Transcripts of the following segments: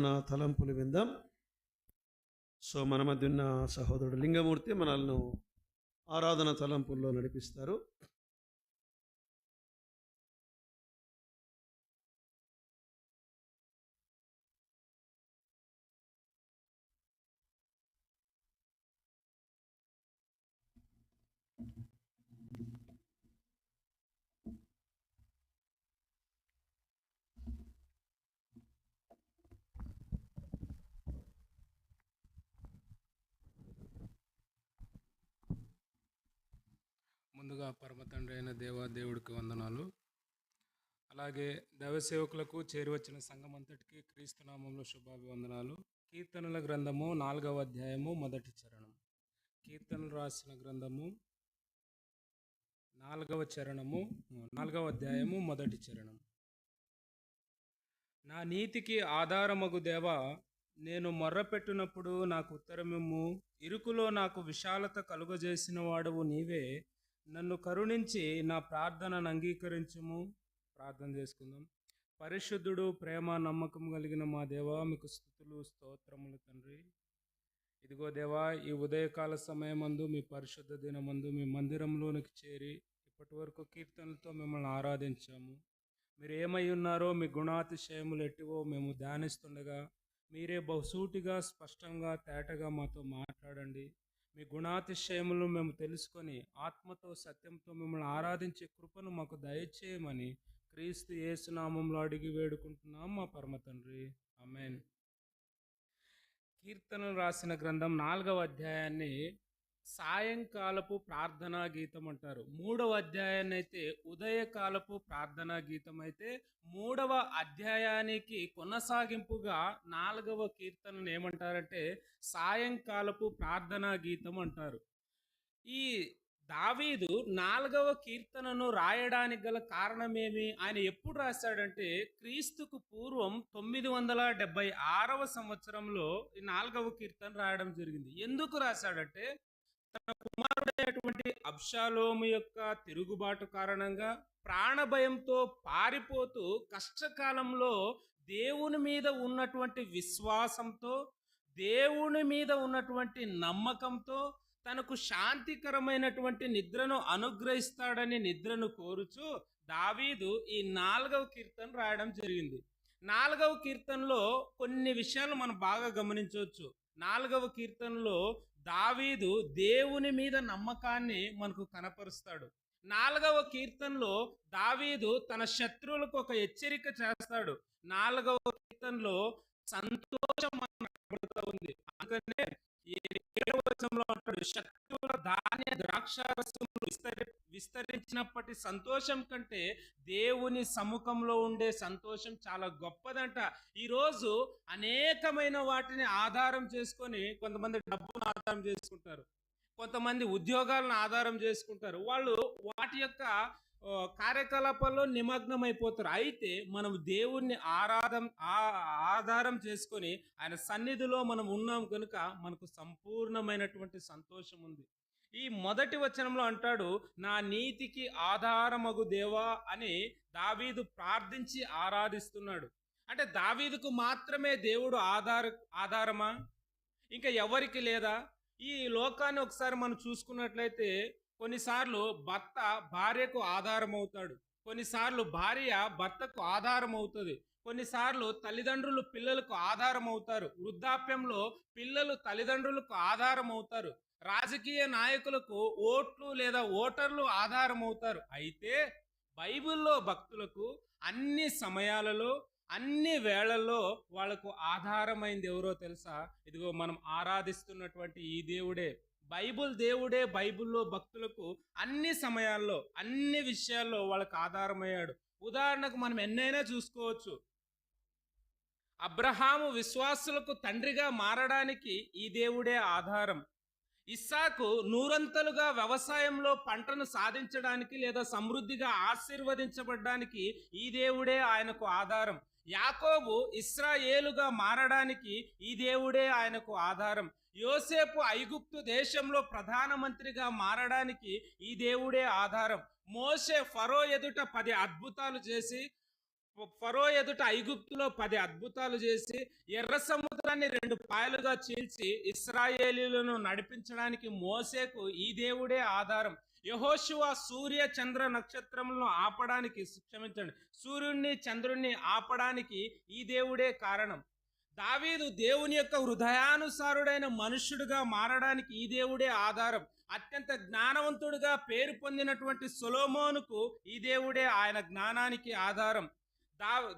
ఆరాధన తలంపులు విందాం. సో మన మధ్య ఉన్న సహోదరుడు లింగమూర్తి మనల్ని ఆరాధన తలంపుల్లో నడిపిస్తారు. ముందుగా పరమ తండ్రి అయిన దేవుడికి వందనాలు. అలాగే దైవసేవకులకు చేరువచ్చిన సంఘం అంతటికి క్రీస్తునామంలో శుభాభివందనాలు. కీర్తనల గ్రంథము 4వ అధ్యాయము 1వ చరణం. కీర్తనలు రాసిన గ్రంథము 4వ అధ్యాయము 1వ చరణం. నా నీతికి ఆధారమగు దేవా, నేను మొర్రపెట్టినప్పుడు నాకు ఉత్తరమిమ్ము. ఇరుకులో నాకు విశాలత కలుగజేసిన వాడవు నీవే. నన్ను కరుణించి నా ప్రార్థనను అంగీకరించుము. ప్రార్థన చేసుకుందాం. పరిశుద్ధుడు, ప్రేమ, నమ్మకం కలిగిన మా దేవా, మీకు స్తుతులు స్తోత్రములు తండ్రి. ఇదిగో దేవా, ఈ ఉదయకాల సమయమందు మీ పరిశుద్ధ దినమందు మీ మందిరంలోనికి చేరి ఇప్పటి వరకు కీర్తనలతో మిమ్మల్ని ఆరాధించాము. మీరు ఏమై ఉన్నారో, మీ గుణాతిశయములు ఎట్టివో మేము ధ్యానిస్తుండగా మీరే బహుసూటిగా స్పష్టంగా తేటగా మాతో మాట్లాడండి. మీ గుణాతిశయములు మేము తెలుసుకొని ఆత్మతో సత్యంతో మిమ్మల్ని ఆరాధించే కృపను మాకు దయచేయమని క్రీస్తు యేసు నామములో అడిగి వేడుకుంటున్నాం మా పరమ తండ్రి. ఆమేన్. కీర్తనలు రాసిన గ్రంథం 4వ అధ్యాయాన్ని సాయంకాలపు ప్రార్థనా గీతం అంటారు. 3వ అధ్యాయాన్ని అయితే ఉదయకాలపు ప్రార్థనా గీతం అయితే 3వ అధ్యాయానికి కొనసాగింపుగా 4వ కీర్తనను ఏమంటారంటే సాయంకాలపు ప్రార్థనా గీతం అంటారు. ఈ దావీదు 4వ కీర్తనను రాయడానికి గల కారణమేమి? ఆయన ఎప్పుడు రాశాడంటే క్రీస్తుకు పూర్వం 976వ సంవత్సరంలో ఈ 4వ కీర్తన రాయడం జరిగింది. ఎందుకు రాశాడంటే తన కుమారుడైనటువంటి అబ్షాలోము యొక్క తిరుగుబాటు కారణంగా ప్రాణభయంతో పారిపోతూ కష్టకాలంలో దేవుని మీద ఉన్నటువంటి విశ్వాసంతో, దేవుని మీద ఉన్నటువంటి నమ్మకంతో తనకు శాంతికరమైనటువంటి నిద్రను అనుగ్రహిస్తాడని నిద్రను కోరుచు దావీదు ఈ 4వ కీర్తన రాయడం జరిగింది. 4వ కీర్తనలో కొన్ని విషయాలు మనం బాగా గమనించవచ్చు. 4వ కీర్తనలో దావీదు దేవుని మీద నమ్మకాన్ని మనకు కనపరుస్తాడు. 4వ కీర్తనలో దావీదు తన శత్రువులకు ఒక హెచ్చరిక చేస్తాడు. 4వ కీర్తనలో సంతోషం కనబడుతూ ఉంది. అందుకనే 7వ వచనంలో అంటాడు, శత్రువుల ధాన్య ద్రాక్షారసములు విస్తరించినప్పటి సంతోషం కంటే దేవుని సముఖంలో ఉండే సంతోషం చాలా గొప్పదంట. ఈరోజు అనేకమైన వాటిని ఆధారం చేసుకొని కొంతమంది డబ్బును ఆధారం చేసుకుంటారు, కొంతమంది ఉద్యోగాలను ఆధారం చేసుకుంటారు. వాళ్ళు వాటి యొక్క కార్యకలాపాల్లో నిమగ్నమైపోతారు. అయితే మనం దేవుణ్ణి ఆధారం చేసుకొని ఆయన సన్నిధిలో మనం ఉన్నాం కనుక మనకు సంపూర్ణమైనటువంటి సంతోషం ఉంది. ఈ 1వ వచనంలో అంటాడు, నా నీతికి ఆధారమగు దేవా అని దావీదు ప్రార్థించి ఆరాధిస్తున్నాడు. అంటే దావీదుకు మాత్రమే దేవుడు ఆధారమా? ఇంకా ఎవరికి లేదా? ఈ లోకాన్ని ఒకసారి మనం చూసుకున్నట్లయితే కొన్నిసార్లు భర్త భార్యకు ఆధారం అవుతాడు, కొన్నిసార్లు భార్య భర్తకు ఆధారం అవుతుంది, కొన్నిసార్లు తల్లిదండ్రులు పిల్లలకు ఆధారం అవుతారు, వృద్ధాప్యంలో పిల్లలు తల్లిదండ్రులకు ఆధారం అవుతారు, రాజకీయ నాయకులకు ఓట్లు లేదా ఓటర్లు ఆధారం అవుతారు. అయితే బైబిల్లో భక్తులకు అన్ని సమయాలలో అన్ని వేళల్లో వాళ్లకు ఆధారమైంది ఎవరో తెలుసా? ఇదిగో మనం ఆరాధిస్తున్నటువంటి ఈ దేవుడే, బైబిల్ దేవుడే. బైబిల్లో భక్తులకు అన్ని సమయాల్లో అన్ని విషయాల్లో వాళ్ళకు ఆధారమయ్యాడు. ఉదాహరణకు మనం ఎన్నైనా చూసుకోవచ్చు. అబ్రహాము విశ్వాసులకు తండ్రిగా మారడానికి ఈ దేవుడే ఆధారం. ఇస్సాకు నూరంతలుగా వ్యవసాయంలో పంటను సాధించడానికి లేదా సమృద్ధిగా ఆశీర్వదించబడడానికి ఈ దేవుడే ఆయనకు ఆధారం. యాకోబు ఇశ్రాయేలుగా మారడానికి ఈ దేవుడే ఆయనకు ఆధారం. యోసేపు ఐగుప్తు దేశంలో ప్రధానమంత్రిగా మారడానికి ఈ దేవుడే ఆధారం. మోషే ఫరో ఎదుట 10 అద్భుతాలు చేసి ఫరో ఎదుట ఐగుప్తులో 10 అద్భుతాలు చేసి ఎర్ర సముద్రాన్ని 2 పాయలుగా చీల్చి ఇశ్రాయేలీయులను నడిపించడానికి మోసేకు ఈ దేవుడే ఆధారం. యెహోషువ సూర్య చంద్ర నక్షత్రములను ఆపడానికి, క్షమించండి, సూర్యుడిని చంద్రుణ్ణి ఆపడానికి ఈ దేవుడే కారణం. దావీదు దేవుని యొక్క హృదయానుసారుడైన మనుష్యుడిగా మారడానికి ఈ దేవుడే ఆధారం. అత్యంత జ్ఞానవంతుడిగా పేరు పొందినటువంటి సొలొమోనుకు ఈ దేవుడే ఆయన జ్ఞానానికి ఆధారం.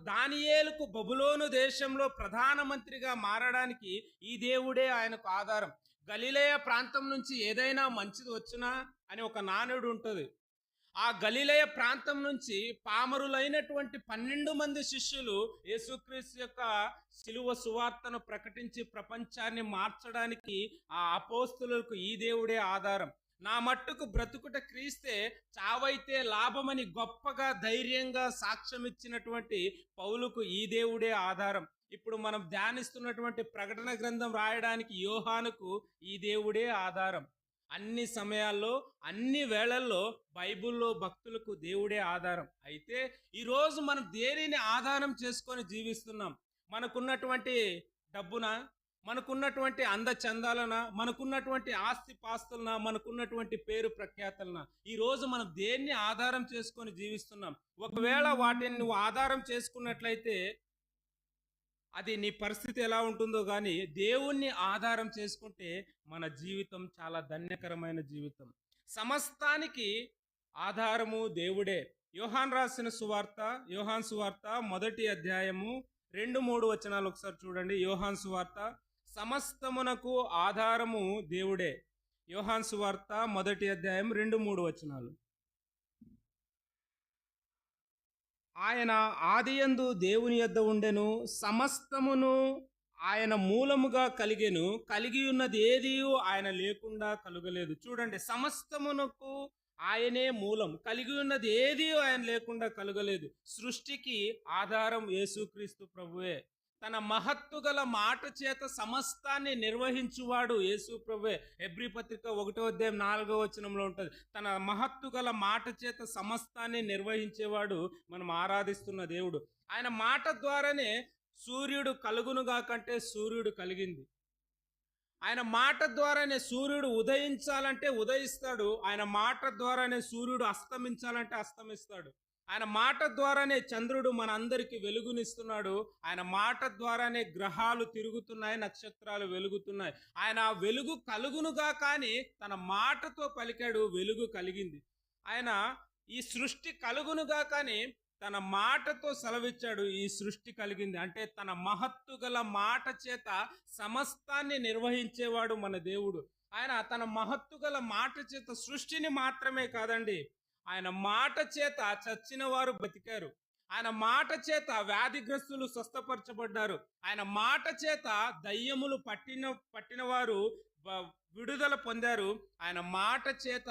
దానియేలుకు బబులోను దేశంలో ప్రధానమంత్రిగా మారడానికి ఈ దేవుడే ఆయనకు ఆధారం. గలిలయ ప్రాంతం నుంచి ఏదైనా మంచిది వచ్చునా అని ఒక నానుడు ఉంటుంది. ఆ గలిలయ ప్రాంతం నుంచి పామరులైనటువంటి 12 మంది శిష్యులు యేసుక్రీస్తు యొక్క శిలువ సువార్తను ప్రకటించి ప్రపంచాన్ని మార్చడానికి ఆ అపోస్తులకు ఈ దేవుడే ఆధారం. నా మట్టుకు బ్రతుకుట క్రీస్తే, చావైతే లాభమని గొప్పగా ధైర్యంగా సాక్ష్యం ఇచ్చినటువంటి పౌలుకు ఈ దేవుడే ఆధారం. ఇప్పుడు మనం ధ్యానిస్తున్నటువంటి ప్రకటన గ్రంథం రాయడానికి యోహానుకు ఈ దేవుడే ఆధారం. అన్ని సమయాల్లో, అన్ని వేళల్లో బైబిల్లో భక్తులకు దేవుడే ఆధారం. అయితే ఈరోజు మనం దేనిని ఆధారం చేసుకొని జీవిస్తున్నాం? మనకున్నటువంటి డబ్బున, మనకున్నటువంటి అందచందాలన, మనకున్నటువంటి ఆస్తి పాస్తులన, మనకున్నటువంటి పేరు ప్రఖ్యాతలన? ఈరోజు మనం దేన్ని ఆధారం చేసుకొని జీవిస్తున్నాం? ఒకవేళ వాటిని నువ్వు ఆధారం చేసుకున్నట్లయితే అది నీ పరిస్థితి ఎలా ఉంటుందో కానీ, దేవుణ్ణి ఆధారం చేసుకుంటే మన జీవితం చాలా ధన్యకరమైన జీవితం. సమస్తానికి ఆధారము దేవుడే. యోహాన్ రాసిన సువార్త, యోహాన్ సువార్త 1వ అధ్యాయము 2-3 వచనాలు ఒకసారి చూడండి. యోహాన్ సువార్త, సమస్తమునకు ఆధారము దేవుడే. యోహాన్ సువార్త 1వ అధ్యాయం 2-3 వచనాలు. ఆయన ఆదియందు దేవుని యొద్ద ఉండెను, సమస్తమును ఆయన మూలముగా కలిగెను, కలిగి ఉన్నది ఏది ఆయన లేకుండా కలుగలేదు. చూడండి, సమస్తమునకు ఆయనే మూలం, కలిగి ఉన్నది ఏది ఆయన లేకుండా కలుగలేదు. సృష్టికి ఆధారం యేసుక్రీస్తు ప్రభువే. తన మహత్తు గల మాట చేత సమస్తాన్ని నిర్వహించువాడు యేసు ప్రభువే. హెబ్రీ పత్రిక 1వ అధ్యాయం 4వ వచనంలో ఉంటుంది. తన మహత్తు గల మాట చేత సమస్తాన్ని నిర్వహించేవాడు మనం ఆరాధిస్తున్న దేవుడు. ఆయన మాట ద్వారానే సూర్యుడు కలుగునుగా కంటే సూర్యుడు కలిగింది. ఆయన మాట ద్వారానే సూర్యుడు ఉదయించాలంటే ఉదయిస్తాడు. ఆయన మాట ద్వారానే సూర్యుడు అస్తమించాలంటే అస్తమిస్తాడు. ఆయన మాట ద్వారానే చంద్రుడు మన అందరికి వెలుగునిస్తున్నాడు. ఆయన మాట ద్వారానే గ్రహాలు తిరుగుతున్నాయి, నక్షత్రాలు వెలుగుతున్నాయి. ఆయన వెలుగు కలుగునుగా కానీ తన మాటతో పలికాడు, వెలుగు కలిగింది. ఆయన ఈ సృష్టి కలుగునుగా కానీ తన మాటతో సెలవిచ్చాడు, ఈ సృష్టి కలిగింది. అంటే తన మహత్తు గల మాట చేత సమస్తాన్ని నిర్వహించేవాడు మన దేవుడు. ఆయన తన మహత్తు గల మాట చేత సృష్టిని మాత్రమే కాదండి, ఆయన మాట చేత చచ్చిన వారు బతికారు. ఆయన మాట చేత వ్యాధిగ్రస్తులు స్వస్థపరచబడ్డారు. ఆయన మాట చేత దయ్యములు పట్టిన వారు విడుదల పొందారు. ఆయన మాట చేత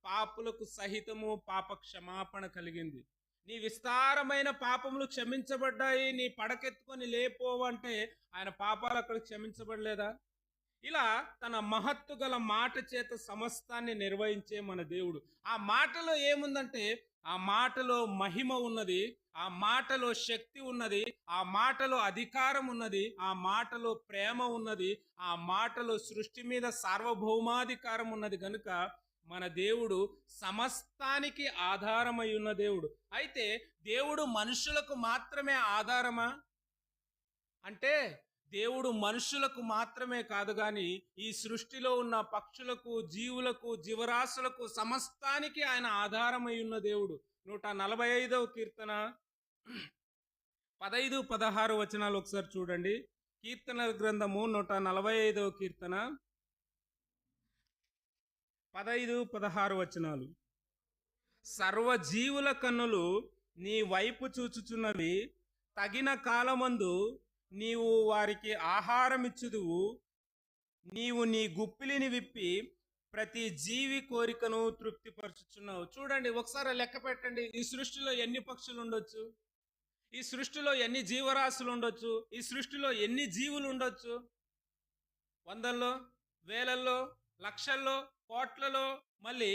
పాపులకు సహితము పాప క్షమాపణ కలిగింది. నీ విస్తారమైన పాపములు క్షమించబడ్డాయి, నీ పడకెత్తుకొని లేపోవంటే ఆయన పాపాలు అక్కడ క్షమించబడలేదా? ఇలా తన మహత్తు గల మాట చేత సమస్తాన్ని నిర్వహించే మన దేవుడు. ఆ మాటలో ఏముందంటే, ఆ మాటలో మహిమ ఉన్నది, ఆ మాటలో శక్తి ఉన్నది, ఆ మాటలో అధికారం ఉన్నది, ఆ మాటలో ప్రేమ ఉన్నది, ఆ మాటలో సృష్టి మీద సార్వభౌమాధికారం ఉన్నది. కనుక మన దేవుడు సమస్తానికి ఆధారమై ఉన్న దేవుడు. అయితే దేవుడు మనుషులకు మాత్రమే ఆధారమా అంటే, దేవుడు మనుషులకు మాత్రమే కాదు కానీ ఈ సృష్టిలో ఉన్న పక్షులకు, జీవులకు, జీవరాశులకు, సమస్తానికి ఆయన ఆధారమై ఉన్న దేవుడు. 145వ కీర్తన 15-16 వచనాలు ఒకసారి చూడండి. కీర్తనల గ్రంథము 145వ కీర్తన 15-16 వచనాలు. సర్వజీవుల కన్నులు నీ వైపు చూచుచున్నవి, తగిన కాలమందు నీవు వారికి ఆహారం ఇచ్చుదువు. నీవు నీ గుప్పిలిని విప్పి ప్రతి జీవి కోరికను తృప్తిపరచుచున్నావు. చూడండి, ఒకసారి లెక్క పెట్టండి. ఈ సృష్టిలో ఎన్ని పక్షులు ఉండొచ్చు? ఈ సృష్టిలో ఎన్ని జీవరాశులు ఉండొచ్చు? ఈ సృష్టిలో ఎన్ని జీవులు ఉండొచ్చు? వందల్లో, వేలల్లో, లక్షల్లో, కోట్లలో, మళ్ళీ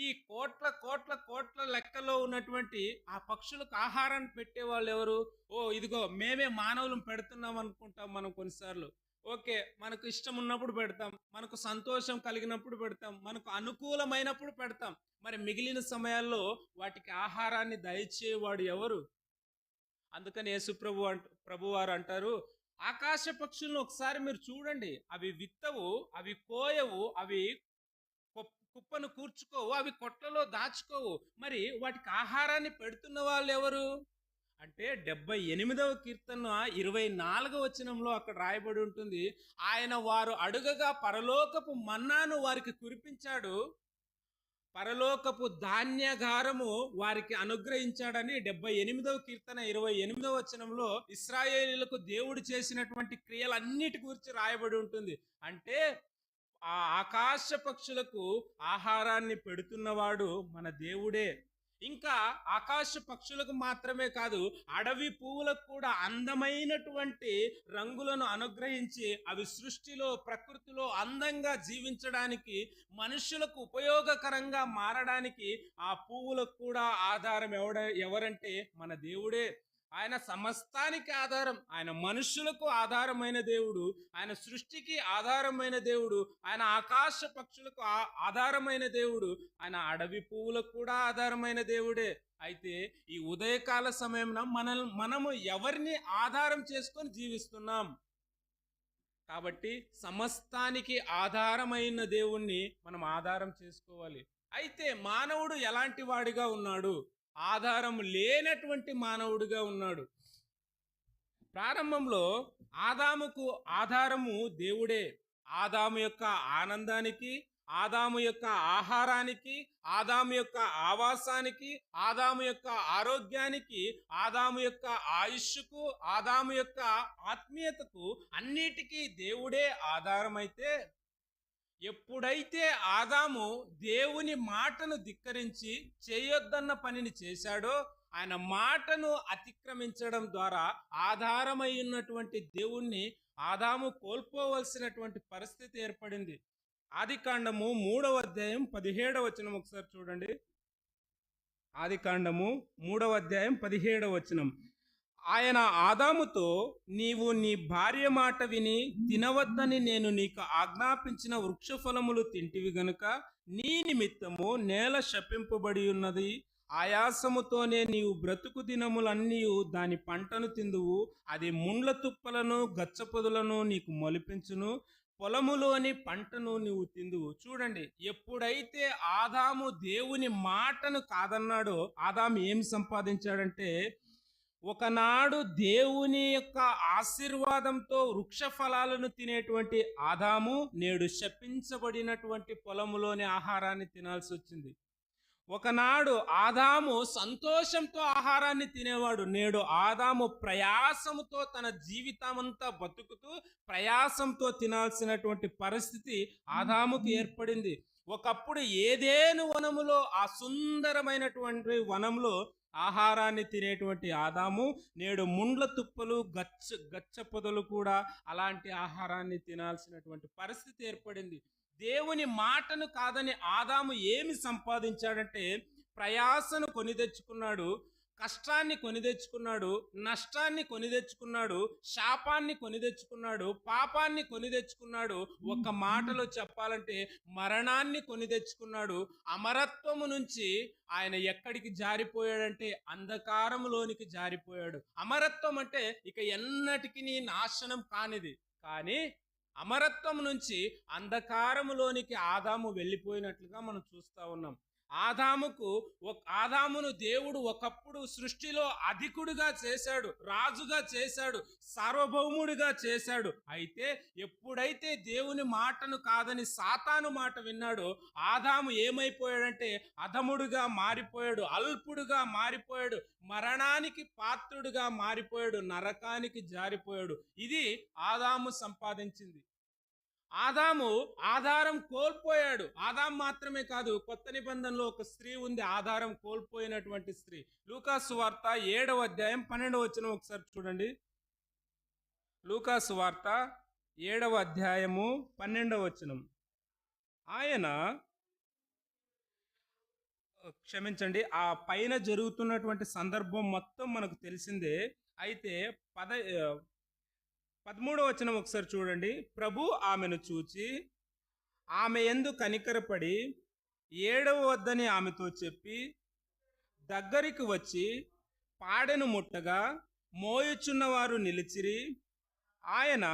ఈ కోట్ల కోట్ల కోట్ల లెక్కలో ఉన్నటువంటి ఆ పక్షులకు ఆహారాన్ని పెట్టేవాళ్ళు ఎవరు? ఓ ఇదిగో మేమే మానవులం పెడుతున్నాం అనుకుంటాం మనం కొన్నిసార్లు. ఓకే, మనకు ఇష్టం ఉన్నప్పుడు పెడతాం, మనకు సంతోషం కలిగినప్పుడు పెడతాం, మనకు అనుకూలమైనప్పుడు పెడతాం. మరి మిగిలిన సమయాల్లో వాటికి ఆహారాన్ని దయచేవాడు ఎవరు? అందుకని యేసు ప్రభువారు అంటారు, ఆకాశ పక్షులను ఒకసారి మీరు చూడండి, అవి విత్తవు, అవి కోయవు, అవి కుప్పను కూర్చుకోవు, అవి కొట్లలో దాచుకోవు. మరి వాటికి ఆహారాన్ని పెడుతున్న వాళ్ళు ఎవరు అంటే 78వ కీర్తన 24వ వచనంలో అక్కడ రాయబడి ఉంటుంది, ఆయన వారు అడుగగా పరలోకపు మన్నాను వారికి కురిపించాడు, పరలోకపు ధాన్యాగారము వారికి అనుగ్రహించాడని 78వ కీర్తన 28వ వచనంలో ఇశ్రాయేలీయులకు దేవుడు చేసినటువంటి క్రియలన్నిటి గురించి రాయబడి ఉంటుంది. అంటే ఆ ఆకాశ పక్షులకు ఆహారాన్ని పెడుతున్నవాడు మన దేవుడే. ఇంకా ఆకాశ పక్షులకు మాత్రమే కాదు, అడవి పువ్వులకు కూడా అందమైనటువంటి రంగులను అనుగ్రహించి అవి సృష్టిలో ప్రకృతిలో అందంగా జీవించడానికి, మనుషులకు ఉపయోగకరంగా మారడానికి ఆ పువ్వులకు కూడా ఆధారం ఎవరంటే మన దేవుడే. ఆయన సమస్తానికి ఆధారం, ఆయన మనుషులకు ఆధారమైన దేవుడు, ఆయన సృష్టికి ఆధారమైన దేవుడు, ఆయన ఆకాశ పక్షులకు ఆధారమైన దేవుడు, ఆయన అడవి పువ్వులకు కూడా ఆధారమైన దేవుడే. అయితే ఈ ఉదయకాల సమయంలో మనము ఎవరిని ఆధారం చేసుకొని జీవిస్తున్నాం? కాబట్టి సమస్తానికి ఆధారమైన దేవుణ్ణి మనం ఆధారం చేసుకోవాలి. అయితే మానవుడు ఎలాంటి వాడిగా ఉన్నాడు? ఆధారం లేనటువంటి మానవుడిగా ఉన్నాడు. ప్రారంభంలో ఆదాముకు ఆధారము దేవుడే. ఆదాము యొక్క ఆనందానికి, ఆదాము యొక్క ఆహారానికి, ఆదాము యొక్క ఆవాసానికి, ఆదాము యొక్క ఆరోగ్యానికి, ఆదాము యొక్క ఆయుష్కు, ఆదాము యొక్క ఆత్మీయతకు అన్నిటికీ దేవుడే ఆధారమైతే, ఎప్పుడైతే ఆదాము దేవుని మాటను ధిక్కరించి చేయొద్దన్న పనిని చేశాడో, ఆయన మాటను అతిక్రమించడం ద్వారా ఆధారమై ఉన్నటువంటి దేవుణ్ణి ఆదాము కోల్పోవలసినటువంటి పరిస్థితి ఏర్పడింది. ఆదికాండము 3వ అధ్యాయం 17వ వచనం ఒకసారి చూడండి. ఆదికాండము 3వ అధ్యాయం 17వ వచనం. ఆయన ఆదాముతో, నీవు నీ భార్య మాట విని తినవద్దని నేను నీకు ఆజ్ఞాపించిన వృక్షఫలములు తింటివి గనుక నీ నిమిత్తము నేల శపింపబడి ఉన్నది, ఆయాసముతోనే నీవు బ్రతుకు దినములన్నీ దాని పంటను తిందువు, అది ముండ్ల తుప్పలను గచ్చపొదలను నీకు మొలిపించును, పొలములోని పంటను నీవు తిందువు. చూడండి, ఎప్పుడైతే ఆదాము దేవుని మాటను కాదన్నాడో, ఆదాము ఏం సంపాదించాడంటే, ఒకనాడు దేవుని యొక్క ఆశీర్వాదంతో వృక్ష ఫలాలను తినేటువంటి ఆదాము నేడు శపించబడినటువంటి పొలములోని ఆహారాన్ని తినాల్సి వచ్చింది. ఒకనాడు ఆదాము సంతోషంతో ఆహారాన్ని తినేవాడు, నేడు ఆదాము ప్రయాసముతో తన జీవితమంతా బతుకుతూ ప్రయాసంతో తినాల్సినటువంటి పరిస్థితి ఆదాముకు ఏర్పడింది. ఒకప్పుడు ఏదేను వనములో, ఆ సుందరమైనటువంటి వనంలో ఆహారాన్ని తినేటువంటి ఆదాము నేడు ముండ్ల తుప్పలు గచ్చ పొదలు కూడా అలాంటి ఆహారాన్ని తినాల్సినటువంటి పరిస్థితి ఏర్పడింది. దేవుని మాటను కాదని ఆదాము ఏమి సంపాదించాడంటే, ప్రయాసను కొని తెచ్చుకున్నాడు, కష్టాన్ని కొని తెచ్చుకున్నాడు, నష్టాన్ని కొని తెచ్చుకున్నాడు, శాపాన్ని కొని తెచ్చుకున్నాడు, పాపాన్ని కొని తెచ్చుకున్నాడు, ఒక్క మాటలో చెప్పాలంటే మరణాన్ని కొని తెచ్చుకున్నాడు. అమరత్వము నుంచి ఆయన ఎక్కడికి జారిపోయాడంటే అంధకారములోనికి జారిపోయాడు. అమరత్వం అంటే ఇక ఎన్నటికి నాశనం కానిది, కానీ అమరత్వం నుంచి అంధకారములోనికి ఆదాము వెళ్ళిపోయినట్లుగా మనం చూస్తా ఉన్నాం. ఆదామును దేవుడు ఒకప్పుడు సృష్టిలో అధికుడిగా చేశాడు, రాజుగా చేశాడు, సార్వభౌముడిగా చేశాడు. అయితే ఎప్పుడైతే దేవుని మాటను కాదని సాతాను మాట విన్నాడో, ఆదాము ఏమైపోయాడంటే అధముడుగా మారిపోయాడు, అల్పుడుగా మారిపోయాడు, మరణానికి పాత్రుడుగా మారిపోయాడు, నరకానికి జారిపోయాడు. ఇది ఆదాము సంపాదించింది. ఆదాము ఆధారం కోల్పోయాడు. ఆదాము మాత్రమే కాదు, కొత్త నిబంధనలో ఒక స్త్రీ ఉంది ఆధారం కోల్పోయినటువంటి స్త్రీ. లూకాసు వార్త 7వ అధ్యాయం 12వ వచనం ఒకసారి చూడండి. లూకాసు వార్త 7వ అధ్యాయము 12వ వచనం. ఆయన క్షమించండి, ఆ పైన జరుగుతున్నటువంటి సందర్భం మొత్తం మనకు తెలిసిందే. అయితే 13వ వచనం ఒకసారి చూడండి. ప్రభు ఆమెను చూచి ఆమె యందు కనికరపడి ఏడవ వద్దని ఆమెతో చెప్పి దగ్గరికి వచ్చి పాడెను ముట్టగా మోయుచున్నవారు నిలిచిరి. ఆయన,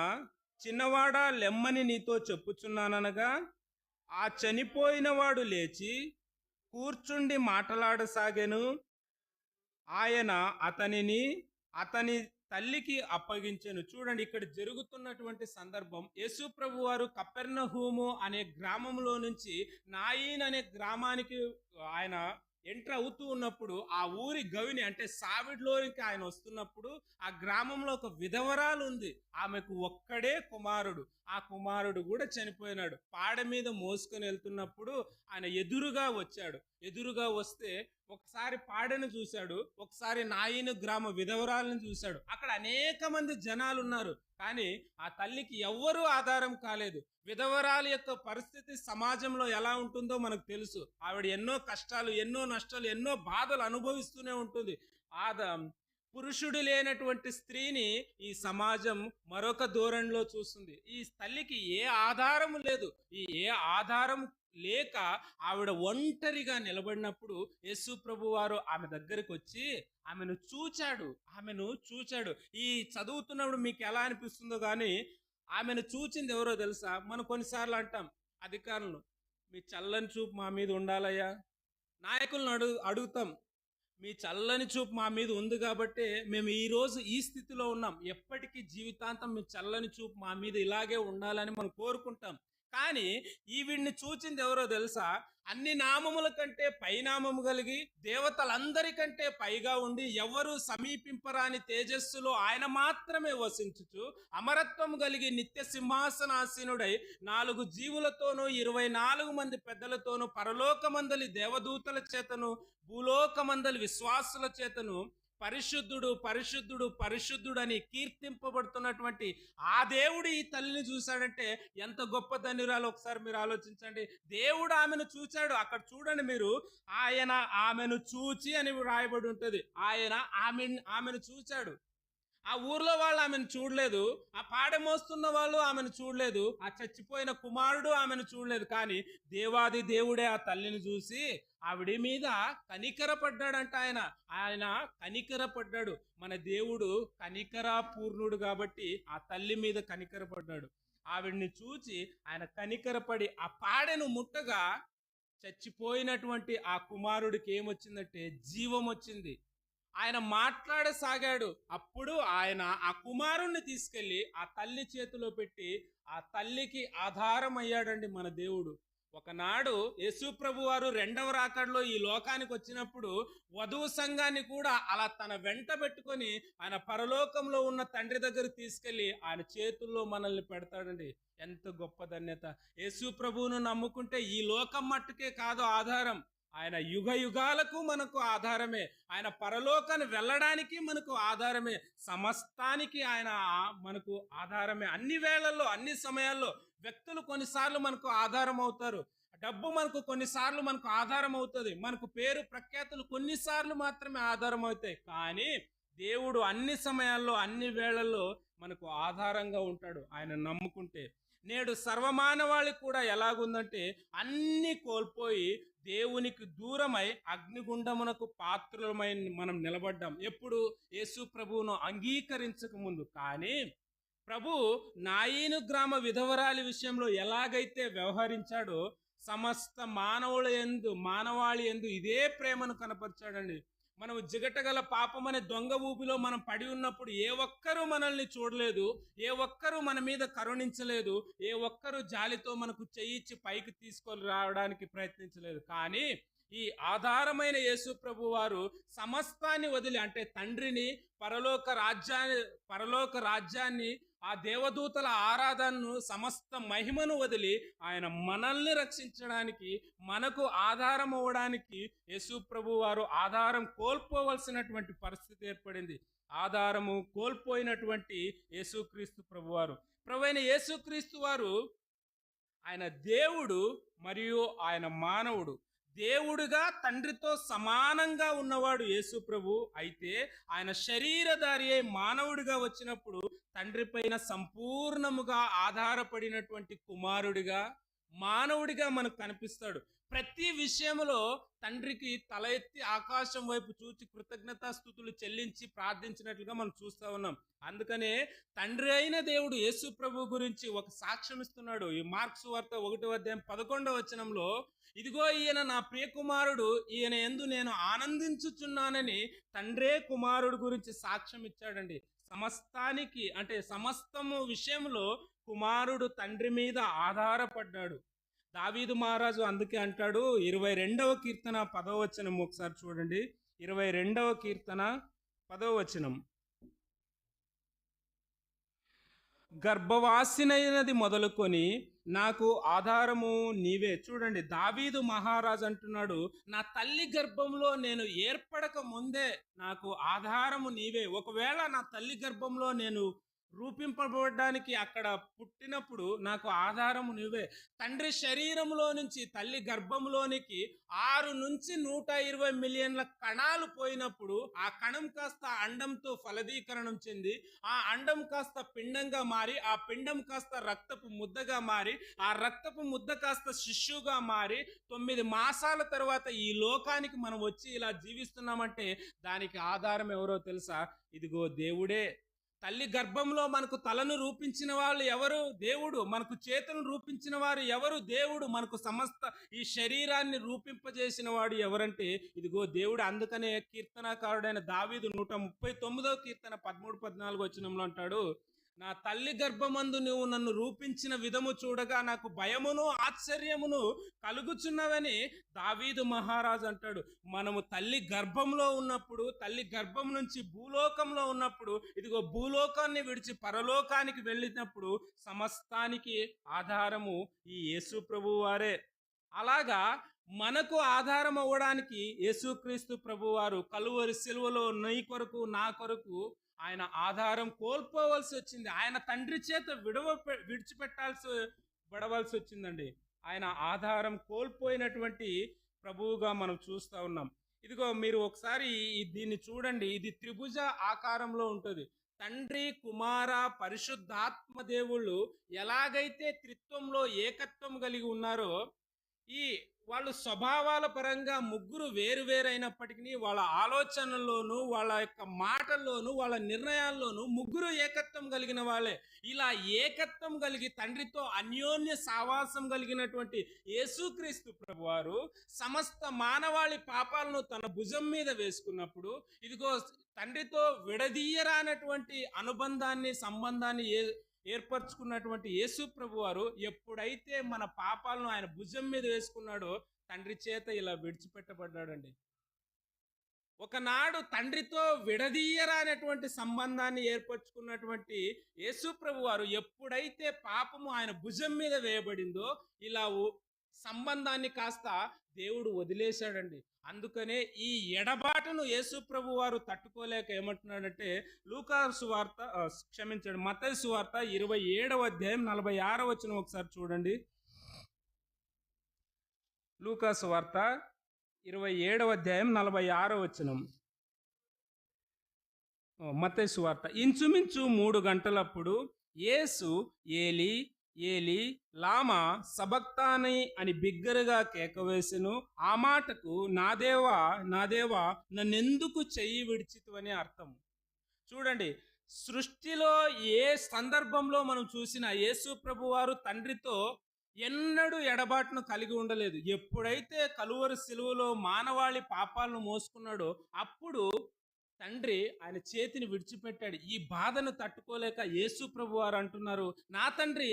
చిన్నవాడా లెమ్మని నీతో చెప్పుచున్నాననగా ఆ చనిపోయిన వాడు లేచి కూర్చుండి మాటలాడసాగెను. ఆయన అతనిని అతని తల్లికి అప్పగించెను. చూడండి, ఇక్కడ జరుగుతున్నటువంటి సందర్భం, యేసు ప్రభు వారు కపెర్నహూము అనే గ్రామంలో నుంచి నాయిన్ అనే గ్రామానికి ఆయన ఎంటర్ అవుతూ ఉన్నప్పుడు, ఆ ఊరి గవిని అంటే సావిడిలోనికి ఆయన వస్తున్నప్పుడు, ఆ గ్రామంలో ఒక విధవరాలు ఉంది. ఆమెకు ఒక్కడే కుమారుడు. ఆ కుమారుడు కూడా చనిపోయినాడు. పాడ మీద మోసుకొని వెళ్తున్నప్పుడు ఆయన ఎదురుగా వచ్చాడు. ఎదురుగా వస్తే ఒకసారి పాడను చూశాడు, ఒకసారి నాయిను గ్రామ విధవరాలను చూశాడు. అక్కడ అనేక మంది జనాలు ఉన్నారు, కానీ ఆ తల్లికి ఎవ్వరూ ఆధారం కాలేదు. విధవరాలు యొక్క పరిస్థితి సమాజంలో ఎలా ఉంటుందో మనకు తెలుసు. ఆవిడ ఎన్నో కష్టాలు, ఎన్నో నష్టాలు, ఎన్నో బాధలు అనుభవిస్తూనే ఉంటుంది. పురుషుడు లేనటువంటి స్త్రీని ఈ సమాజం మరొక ధోరణిలో చూస్తుంది. ఈ తల్లికి ఏ ఆధారము లేదు. ఏ ఆధారం లేక ఆవిడ ఒంటరిగా నిలబడినప్పుడు యేసు ప్రభు వారు ఆమె దగ్గరికి వచ్చి ఆమెను చూచాడు. ఈ చదువుతున్నప్పుడు మీకు ఎలా అనిపిస్తుందో కానీ, ఆమెను చూచింది ఎవరో తెలుసా? మనం కొన్నిసార్లు అంటాం అధికారులను, మీ చల్లని చూపు మా మీద ఉండాలయ్యా. నాయకులను అడుగుతాం, మీ చల్లని చూపు మా మీద ఉంది కాబట్టి మేము ఈరోజు ఈ స్థితిలో ఉన్నాం. ఎప్పటికీ జీవితాంతం మీ చల్లని చూపు మా మీద ఇలాగే ఉండాలని మనం కోరుకుంటాం. కానీ ఈవిడ్ని చూచింది ఎవరో తెలుసా? అన్ని నామముల కంటే పైనామము కలిగి దేవతలందరికంటే పైగా ఉండి ఎవరు సమీపింపరాని తేజస్సులో ఆయన మాత్రమే వసించుచు అమరత్వం కలిగి నిత్య సింహాసనాసీనుడై 4 జీవులతోనూ 24 మంది పెద్దలతోనూ పరలోకమందలి దేవదూతల చేతను భూలోకమందలి విశ్వాసుల చేతను పరిశుద్ధుడు పరిశుద్ధుడు పరిశుద్ధుడు అని కీర్తింపబడుతున్నటువంటి ఆ దేవుడు ఈ తల్లిని చూశాడంటే ఎంత గొప్ప ధన్యురాలు ఒకసారి మీరు ఆలోచించండి. దేవుడు ఆమెను చూచాడు. అక్కడ చూడండి మీరు, ఆయన ఆమెను చూచి అని రాయబడి ఉంటుంది. ఆయన ఆమెను చూచాడు. ఆ ఊర్లో వాళ్ళు ఆమెను చూడలేదు, ఆ పాడ మోస్తున్న వాళ్ళు ఆమెను చూడలేదు, ఆ చచ్చిపోయిన కుమారుడు ఆమెను చూడలేదు. కానీ దేవాది దేవుడే ఆ తల్లిని చూసి ఆవిడ మీద కనికరపడ్డాడంట. ఆయన కనికరపడ్డాడు. మన దేవుడు కనికరాపూర్ణుడు కాబట్టి ఆ తల్లి మీద కనికరపడ్డాడు. ఆవిడ్ని చూచి ఆయన కనికరపడి ఆ పాడెను ముట్టగా చచ్చిపోయినటువంటి ఆ కుమారుడికి ఏమొచ్చిందంటే జీవం వచ్చింది. ఆయన మాట్లాడసాగాడు. అప్పుడు ఆయన ఆ కుమారుణ్ణి తీసుకెళ్లి ఆ తల్లి చేతిలో పెట్టి ఆ తల్లికి ఆధారం అయ్యాడండి మన దేవుడు. ఒకనాడు యేసు ప్రభు వారు 2వ రాకడలో ఈ లోకానికి వచ్చినప్పుడు వధువు సంఘాన్ని కూడా అలా తన వెంట పెట్టుకొని ఆయన పరలోకంలో ఉన్న తండ్రి దగ్గరికి తీసుకెళ్లి ఆయన చేతుల్లో మనల్ని పెడతాడండి. ఎంత గొప్ప ధన్యత! యేసు ప్రభువును నమ్ముకుంటే ఈ లోకం మట్టుకే కాదు ఆధారం, ఆయన యుగ యుగాలకు మనకు ఆధారమే. ఆయన పరలోకాన్ని వెళ్ళడానికి మనకు ఆధారమే. సమస్తానికి ఆయన మనకు ఆధారమే. అన్ని వేళల్లో, అన్ని సమయాల్లో వ్యక్తులు కొన్నిసార్లు మనకు ఆధారం అవుతారు. డబ్బు మనకు కొన్నిసార్లు మనకు ఆధారం అవుతుంది. మనకు పేరు ప్రఖ్యాతులు కొన్నిసార్లు మాత్రమే ఆధారం అవుతాయి. కానీ దేవుడు అన్ని సమయాల్లో, అన్ని వేళల్లో మనకు ఆధారంగా ఉంటాడు ఆయన నమ్ముకుంటే. నేడు సర్వమానవాళి కూడా ఎలాగుందంటే అన్ని కోల్పోయి దేవునికి దూరమై అగ్నిగుండమునకు పాత్రులమై మనం నిలబడ్డాం. ఎప్పుడు? యేసు ప్రభువును అంగీకరించక ముందు. కానీ ప్రభు నాయీను గ్రామ విధవరాలి విషయంలో ఎలాగైతే వ్యవహరించాడో సమస్త మానవాళి యందు ఇదే ప్రేమను కనపరిచాడండి. మనం జిగటగల పాపం అనే దొంగ ఊపిలో మనం పడి ఉన్నప్పుడు ఏ ఒక్కరూ మనల్ని చూడలేదు, ఏ ఒక్కరూ మన మీద కరుణించలేదు, ఏ ఒక్కరూ జాలితో మనకు చెయ్యిచ్చి పైకి తీసుకొని రావడానికి ప్రయత్నించలేదు. కానీ ఈ ఆధారమైన యేసు ప్రభు వారు సమస్తాన్ని వదిలి, అంటే తండ్రిని, పరలోక రాజ్యాన్ని, ఆ దేవదూతల ఆరాధనను, సమస్త మహిమను వదిలి ఆయన మనల్ని రక్షించడానికి, మనకు ఆధారం అవ్వడానికి యేసు ప్రభు వారు ఆధారం కోల్పోవలసినటువంటి పరిస్థితి ఏర్పడింది. ఆధారము కోల్పోయినటువంటి యేసుక్రీస్తు ప్రభువారు, ప్రభువైన యేసుక్రీస్తు వారు ఆయన దేవుడు మరియు ఆయన మానవుడు. దేవుడిగా తండ్రితో సమానంగా ఉన్నవాడు యేసు ప్రభు. అయితే ఆయన శరీరధారి అయి మానవుడిగా వచ్చినప్పుడు తండ్రి పైన సంపూర్ణముగా ఆధారపడినటువంటి కుమారుడిగా, మానవుడిగా మనకు కనిపిస్తాడు. ప్రతి విషయంలో తండ్రికి తల ఎత్తి ఆకాశం వైపు చూచి కృతజ్ఞతాస్తుతులు చెల్లించి ప్రార్థించినట్లుగా మనం చూస్తా ఉన్నాం. అందుకనే తండ్రి అయిన దేవుడు యేసు ప్రభు గురించి ఒక సాక్ష్యం ఇస్తున్నాడు. ఈ మార్క్స్ వార్త 1:11 ఇదిగో ఈయన నా ప్రియ కుమారుడు, ఈయన యందు నేను ఆనందించుచున్నానని తండ్రే కుమారుడు గురించి సాక్ష్యం ఇచ్చాడండి. సమస్తానికి అంటే సమస్తము విషయంలో కుమారుడు తండ్రి మీద ఆధారపడ్డాడు. దావీదు మహారాజు అందుకే అంటాడు, 22వ కీర్తన 10వ వచనం ఒకసారి చూడండి. 22వ కీర్తన 10వ వచనం. గర్భవాసినైనది మొదలుకొని నాకు ఆధారము నీవే. చూడండి, దావీదు మహారాజు అంటున్నాడు, నా తల్లి గర్భంలో నేను ఏర్పడక ముందే నాకు ఆధారము నీవే. ఒకవేళ నా తల్లి గర్భంలో నేను రూపింపబడడానికి అక్కడ పుట్టినప్పుడు నాకు ఆధారము నువ్వే. తండ్రి శరీరంలో నుంచి తల్లి గర్భంలోనికి 6 నుంచి 120 మిలియన్ల కణాలు పోయినప్పుడు ఆ కణం కాస్త అండంతో ఫలదీకరణం చెంది, ఆ అండం కాస్త పిండంగా మారి, ఆ పిండం కాస్త రక్తపు ముద్దగా మారి, ఆ రక్తపు ముద్ద కాస్త శిశువుగా మారి 9 మాసాల తర్వాత ఈ లోకానికి మనం వచ్చి ఇలా జీవిస్తున్నామంటే దానికి ఆధారం ఎవరో తెలుసా? ఇదిగో దేవుడే. తల్లి గర్భంలో మనకు తలను రూపించిన వాళ్ళు ఎవరు? దేవుడు. మనకు చేతులను రూపించిన వారు ఎవరు? దేవుడు. మనకు సమస్త ఈ శరీరాన్ని రూపింపజేసిన వాడు ఎవరంటే ఇదిగో దేవుడు. అందుకనే కీర్తనకారుడైన దావీదు 139వ కీర్తన 13-14 వచనంలో అంటాడు, నా తల్లి గర్భమందు నువ్వు నన్ను రూపించిన విధము చూడగా నాకు భయమును ఆశ్చర్యమును కలుగుచున్నవని దావీదు మహారాజు అంటాడు. మనము తల్లి గర్భంలో ఉన్నప్పుడు, తల్లి గర్భం నుంచి భూలోకంలో ఉన్నప్పుడు, ఇదిగో భూలోకాన్ని విడిచి పరలోకానికి వెళ్ళినప్పుడు సమస్తానికి ఆధారము ఈ యేసు ప్రభువు వారే. అలాగా మనకు ఆధారం అవ్వడానికి యేసుక్రీస్తు ప్రభువారు కలువరి సిలువలో నీ కొరకు నా కొరకు ఆయన ఆధారం కోల్పోవలసి వచ్చింది. ఆయన తండ్రి చేత విడిచిపెట్టాల్సి వచ్చిందండి. ఆయన ఆధారం కోల్పోయినటువంటి ప్రభువుగా మనం చూస్తూ ఉన్నాం. ఇదిగో మీరు ఒకసారి దీన్ని చూడండి. ఇది త్రిభుజ ఆకారంలో ఉంటుంది. తండ్రి, కుమార, పరిశుద్ధాత్మ దేవుళ్ళు ఎలాగైతే త్రిత్వంలో ఏకత్వం కలిగి ఉన్నారో, ఈ వాళ్ళు స్వభావాల పరంగా ముగ్గురు వేరువేరైనప్పటికీ వాళ్ళ ఆలోచనల్లోనూ, వాళ్ళ యొక్క మాటల్లోనూ, వాళ్ళ నిర్ణయాల్లోనూ ముగ్గురు ఏకత్వం కలిగిన వాళ్ళే. ఇలా ఏకత్వం కలిగి తండ్రితో అన్యోన్య సావాసం కలిగినటువంటి యేసుక్రీస్తు ప్రభువారు సమస్త మానవాళి పాపాలను తన భుజం మీద వేసుకున్నప్పుడు, ఇదిగో తండ్రితో విడదీయరానటువంటి అనుబంధాన్ని, సంబంధాన్ని ఏర్పరచుకున్నటువంటి యేసు ప్రభువారు ఎప్పుడైతే మన పాపాలను ఆయన భుజం మీద వేసుకున్నాడో తండ్రి చేత ఇలా విడిచిపెట్టబడ్డాడండి. ఒకనాడు తండ్రితో విడదీయరానటువంటి సంబంధాన్ని ఏర్పరచుకున్నటువంటి యేసు ప్రభువారు ఎప్పుడైతే పాపము ఆయన భుజం మీద వేయబడిందో ఇలా సంబంధాన్ని కాస్త దేవుడు వదిలేశాడండి. అందుకనే ఈ ఎడబాటును యేసు ప్రభు వారు తట్టుకోలేక ఏమంటున్నాడంటే మత్తయి సువార్త 27:46 వచనం ఒకసారి చూడండి. లూకాసు వార్త 27:46 వచనం. మత్తయి సువార్త. ఇంచుమించు 3 గంటలప్పుడు యేసు ఏలి ఏలి లామా సబక్తాని అని బిగ్గరగా కేకవేసెను. ఆ మాటకు నా దేవా నా దేవా నన్నెందుకు చెయ్యి విడిచితివని అర్థం. చూడండి, సృష్టిలో ఏ సందర్భంలో మనం చూసినా యేసు ప్రభువారు తండ్రితో ఎన్నడూ ఎడబాటును కలిగి ఉండలేదు. ఎప్పుడైతే కలువరి సిలువలో మానవాళి పాపాలను మోసుకున్నాడో అప్పుడు తండ్రి ఆయన చేతిని విడిచిపెట్టాడు. ఈ బాధను తట్టుకోలేక యేసు ప్రభువారు అంటున్నారు, నా తండ్రి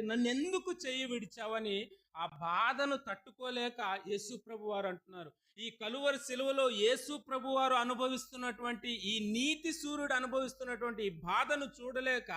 నన్ను ఎందుకు చెయ్యి విడిచావని. ఆ బాధను తట్టుకోలేక యేసు ప్రభువారు అంటున్నారు. ఈ కలువరి సిలువలో యేసు ప్రభువారు అనుభవిస్తున్నటువంటి ఈ నీతి సూర్యుడు అనుభవిస్తున్నటువంటి ఈ బాధను చూడలేక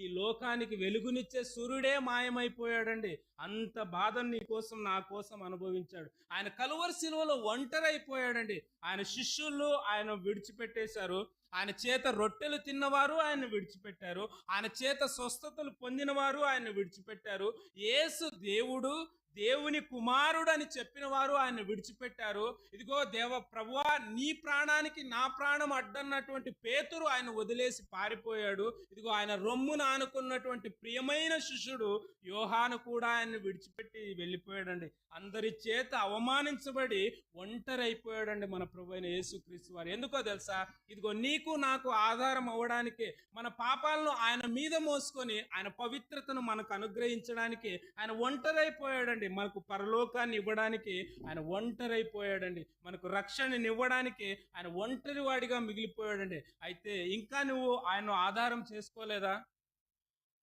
ఈ లోకానికి వెలుగునిచ్చే సూర్యుడే మాయమైపోయాడండి. అంత బాధను నీ కోసం నా కోసం అనుభవించాడు. ఆయన కలువరి సిలువలో ఒంటరైపోయాడండి. ఆయన శిష్యులు ఆయన విడిచిపెట్టేశారు. ఆయన చేత రొట్టెలు తిన్నవారు ఆయన విడిచిపెట్టారు. ఆయన చేత స్వస్థతలు పొందినవారు ఆయన విడిచిపెట్టారు. యేసు దేవుడు, దేవుని కుమారుడు అని చెప్పిన వారు ఆయన విడిచిపెట్టారు. ఇదిగో దేవ ప్రభువా, నీ ప్రాణానికి నా ప్రాణం అడ్డన్నటువంటి పేతురు ఆయన వదిలేసి పారిపోయాడు. ఇదిగో ఆయన రొమ్మున ఆనుకున్నటువంటి ప్రియమైన శిష్యుడు యోహాను కూడా ఆయన్ని విడిచిపెట్టి వెళ్ళిపోయాడండి. అందరి చేత అవమానించబడి ఒంటరి అయిపోయాడండి మన ప్రభు అయిన యేసుక్రీస్తు వారు. ఎందుకో తెలుసా? ఇదిగో నీకు నాకు ఆధారం అవ్వడానికి, మన పాపాలను ఆయన మీద మోసుకొని ఆయన పవిత్రతను మనకు అనుగ్రహించడానికి ఆయన ఒంటరైపోయాడండి. మనకు పరలోకాన్ని ఇవ్వడానికి ఆయన ఒంటరైపోయాడండి. మనకు రక్షణని ఇవ్వడానికి ఆయన ఒంటరి వాడిగా మిగిలిపోయాడండి. అయితే ఇంకా నువ్వు ఆయన ఆధారం చేసుకోలేదా?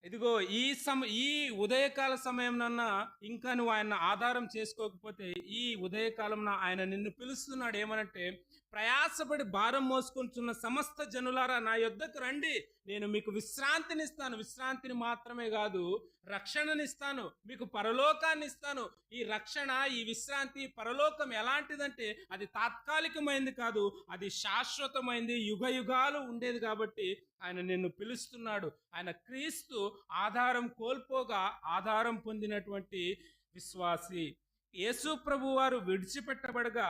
ఇదిగో ఈ ఉదయకాల సమయంనన్నా ఇంకా నువ్వు ఆయన ఆధారం చేసుకోకపోతే, ఈ ఉదయకాలంలో ఆయన నిన్ను పిలుస్తున్నాడు. ఏమనంటే, ప్రయాసపడి భారం మోసుకుంటున్న సమస్త జనులారా నా యొద్దకు రండి, నేను మీకు విశ్రాంతినిస్తాను. విశ్రాంతిని మాత్రమే కాదు, రక్షణనిస్తాను, మీకు పరలోకాన్ని ఇస్తాను. ఈ రక్షణ, ఈ విశ్రాంతి, పరలోకం ఎలాంటిదంటే అది తాత్కాలికమైంది కాదు, అది శాశ్వతమైంది, యుగ యుగాలు ఉండేది. కాబట్టి ఆయన నిన్ను పిలుస్తున్నాడు. ఆయన క్రీస్తు ఆధారం కోల్పోగా ఆధారం పొందినటువంటి విశ్వాసి. యేసు ప్రభు వారు విడిచిపెట్టబడగా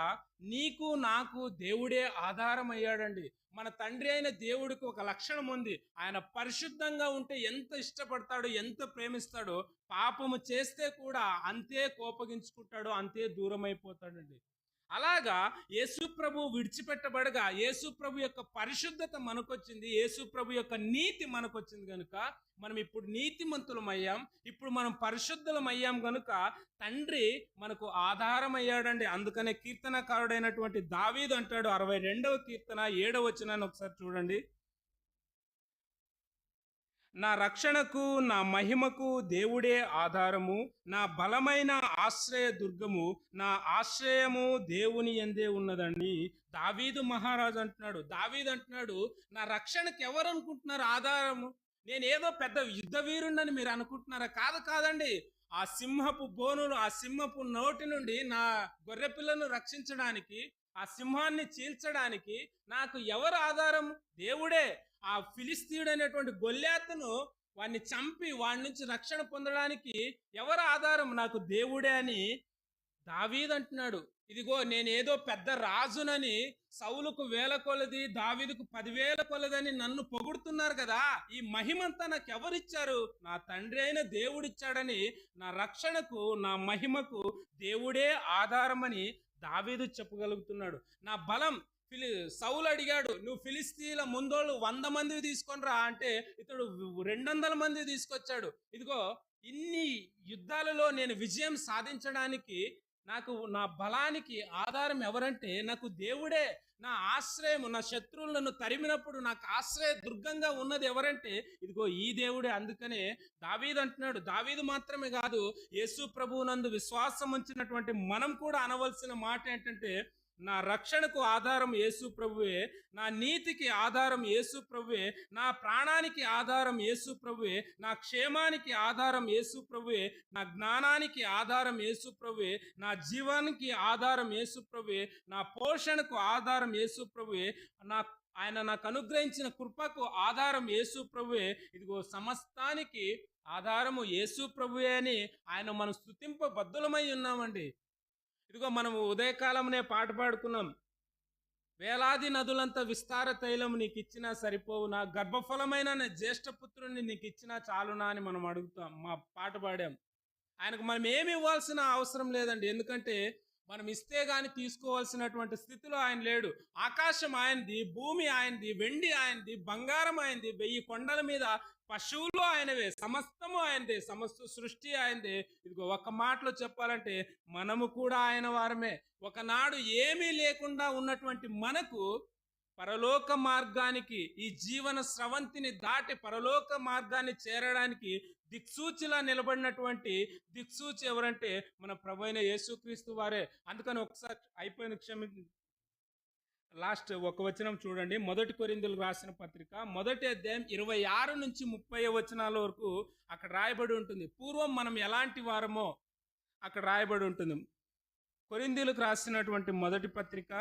నీకు నాకు దేవుడే ఆధారం అయ్యాడండి. మన తండ్రి అయిన దేవుడికి ఒక లక్షణం ఉంది. ఆయన పరిశుద్ధంగా ఉంటే ఎంత ఇష్టపడతాడో, ఎంత ప్రేమిస్తాడో, పాపము చేస్తే కూడా అంతే కోపగించుకుంటాడో, అంతే దూరం అయిపోతాడండి. అలాగా యేసు ప్రభు విడిచిపెట్టబడగా యేసు ప్రభు యొక్క పరిశుద్ధత మనకొచ్చింది, యేసు ప్రభు యొక్క నీతి మనకొచ్చింది కనుక మనం ఇప్పుడు నీతిమంతులం అయ్యాం, ఇప్పుడు మనం పరిశుద్ధులం అయ్యాం కనుక తండ్రి మనకు ఆధారం అయ్యాడండి. అందుకనే కీర్తనకారుడైనటువంటి దావీదు అంటాడు, 62వ కీర్తన 7వ వచనాన్ని ఒకసారి చూడండి. నా రక్షణకు, నా మహిమకు దేవుడే ఆధారము, నా బలమైన ఆశ్రయ దుర్గము, నా ఆశ్రయము దేవుని యందే ఉన్నదండి. దావీదు మహారాజు అంటున్నాడు. దావీదు అంటున్నాడు, నా రక్షణకు ఎవరు అనుకుంటున్నారు ఆధారము? నేనేదో పెద్ద యుద్ధ వీరుణ్ణని మీరు అనుకుంటున్నారా? కాదండి. ఆ సింహపు బోనులు, ఆ సింహపు నోటి నుండి నా గొర్రెపిల్లను రక్షించడానికి, ఆ సింహాన్ని చీల్చడానికి నాకు ఎవరు ఆధారం? దేవుడే. ఆ ఫిలిస్తీయుడు అనేటువంటి గొల్యాతును వాడిని చంపి వాడి నుంచి రక్షణ పొందడానికి ఎవరు ఆధారం? నాకు దేవుడే అని దావీదు అంటున్నాడు. ఇదిగో నేనేదో పెద్ద రాజునని సౌలుకు 1000 కొలది, దావీదుకు 10,000 కొలదని నన్ను పొగుడుతున్నారు కదా, ఈ మహిమంతా నాకు ఎవరిచ్చారు? నా తండ్రి అయిన దేవుడిచ్చాడని, నా రక్షణకు, నా మహిమకు దేవుడే ఆధారమని దావీదు చెప్పగలుగుతున్నాడు. నా బలం, సౌలు అడిగాడు, నువ్వు ఫిలిస్తీన్ల ముందోళ్ళు 100 మంది తీసుకొని రా అంటే ఇతడు 200 మంది తీసుకొచ్చాడు. ఇదిగో ఇన్ని యుద్ధాలలో నేను విజయం సాధించడానికి నాకు, నా బలానికి ఆధారం ఎవరంటే నాకు దేవుడే. నా ఆశ్రయము, నా శత్రువులు నన్ను తరిమినప్పుడు నాకు ఆశ్రయ దుర్గంగా ఉన్నది ఎవరంటే ఇదిగో ఈ దేవుడే. అందుకనే దావీదు అంటున్నాడు. దావీదు మాత్రమే కాదు, యేసు ప్రభువునందు విశ్వాసం ఉంచినటువంటి మనం కూడా అనవలసిన మాట ఏంటంటే, నా రక్షణకు ఆధారం యేసు ప్రభువే, నా నీతికి ఆధారం యేసు ప్రభువే, నా ప్రాణానికి ఆధారం యేసు ప్రభువే, నా క్షేమానికి ఆధారం యేసు ప్రభువే, నా జ్ఞానానికి ఆధారం యేసు ప్రభువే, నా జీవానికి ఆధారం యేసు ప్రభువే, నా పోషణకు ఆధారం యేసు ప్రభువే, ఆయన నాకు అనుగ్రహించిన కృపకు ఆధారం యేసు ప్రభువే. ఇదిగో సమస్తానికి ఆధారము యేసు ప్రభువే అని ఆయన మనం స్తుతింప బద్దులమై ఉన్నామండి. ఇదిగో మనము ఉదయకాలంనే పాట పాడుకున్నాం, వేలాది నదులంత విస్తార తైలం నీకు ఇచ్చినా సరిపోవునా, గర్భఫలమైన జ్యేష్ఠపుత్రుని నీకు ఇచ్చినా చాలునా అని మనం అడుగుతాం, మా పాట పాడాం. ఆయనకు మనం ఏమి ఇవ్వాల్సిన అవసరం లేదండి. ఎందుకంటే మనం ఇస్తే గాని తీసుకోవాల్సినటువంటి స్థితిలో ఆయన లేడు. ఆకాశం ఆయనది, భూమి ఆయనది, వెండి ఆయనది, బంగారం ఆయనది, 1000 కొండల మీద పశువులు ఆయనవే, సమస్తము ఆయనదే, సమస్త సృష్టి ఆయనదే. ఇదిగో ఒక మాటలో చెప్పాలంటే మనము కూడా ఆయన వారమే. ఒకనాడు ఏమీ లేకుండా ఉన్నటువంటి మనకు పరలోక మార్గానికి, ఈ జీవన స్రవంతిని దాటి పరలోక మార్గాన్ని చేరడానికి దిక్సూచిలా నిలబడినటువంటి దిక్సూచి ఎవరంటే మన ప్రభువైన యేసుక్రీస్తు వారే. అందుకని ఒకసారి అయిపోయిన లాస్ట్ ఒక వచనం చూడండి. 1 కొరింథీయులకు రాసిన పత్రిక 1వ అధ్యాయం 26 నుంచి 30 వచనాల వరకు అక్కడ రాయబడి ఉంటుంది. పూర్వం మనం ఎలాంటి వారమో అక్కడ రాయబడి ఉంటుంది. కొరింథీయులకు రాసినటువంటి 1వ పత్రిక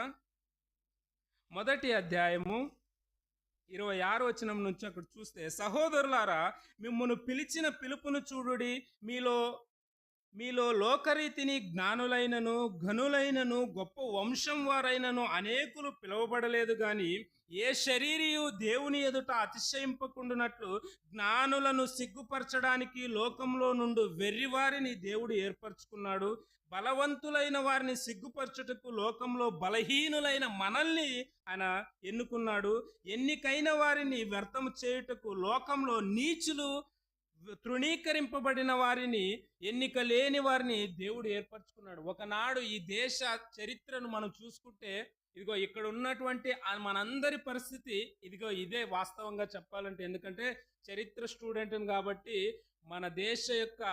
1వ అధ్యాయము 26వ వచనం నుంచి అక్కడ చూస్తే, సహోదరులారా, మిమ్మును పిలిచిన పిలుపును చూడుడి, మీలో మీలో లోకరీతిని జ్ఞానులైనను ఘనులైనను గొప్ప వంశం వారైనను అనేకులు పిలువబడలేదు గాని ఏ శరీరియు దేవుని ఎదుట అతిశయింపకుండునట్లు జ్ఞానులను సిగ్గుపరచడానికి లోకంలో నుండి వెర్రివారిని దేవుడు ఏర్పరచుకున్నాడు. బలవంతులైన వారిని సిగ్గుపరచుటకు లోకంలో బలహీనులైన మనల్ని ఆయన ఎన్నుకున్నాడు. ఎన్నికైన వారిని వ్యర్థము చేయుటకు లోకంలో నీచులు తృణీకరింపబడిన వారిని, ఎన్నిక లేని వారిని దేవుడు ఏర్పరచుకున్నాడు. ఒకనాడు ఈ దేశ చరిత్రను మనం చూసుకుంటే ఇదిగో ఇక్కడ ఉన్నటువంటి మనందరి పరిస్థితి ఇదిగో ఇదే వాస్తవంగా చెప్పాలంటే. ఎందుకంటే చరిత్ర స్టూడెంట్ని కాబట్టి మన దేశ యొక్క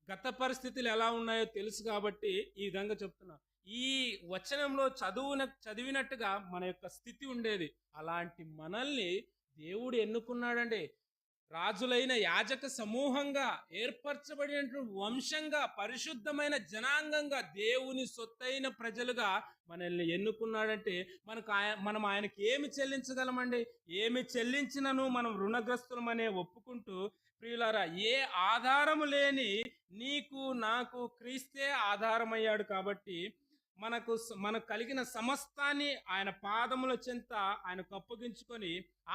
గత పరిస్థితులు ఎలా ఉన్నాయో తెలుసు కాబట్టి ఈ విధంగా చెప్తున్నా. ఈ వచనంలో చదివినట్టుగా మన యొక్క స్థితి ఉండేది. అలాంటి మనల్ని దేవుడు ఎన్నుకున్నాడండి. రాజులైన యాజక సమూహంగా, ఏర్పరచబడినటువంటి వంశంగా, పరిశుద్ధమైన జనాంగంగా, దేవుని సొత్తైన ప్రజలుగా మనల్ని ఎన్నుకున్నాడంటే మనం ఆయనకి ఏమి చెల్లించగలమండి? ఏమి చెల్లించినను మనం రుణగ్రస్తులమనే ఒప్పుకుంటూ, ప్రియులారా, ఏ ఆధారము లేని నీకు నాకు క్రీస్తే ఆధారమయ్యాడు కాబట్టి మనకు కలిగిన సమస్తాన్ని ఆయన పాదముల చెంత ఆయనకు అప్పగించుకొని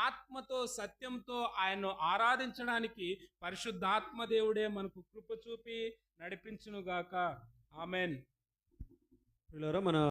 ఆత్మతో సత్యంతో ఆయన్ను ఆరాధించడానికి పరిశుద్ధాత్మ దేవుడే మనకు కృప చూపి నడిపించునుగాక. ఆమెన్. ప్రియులారా, మన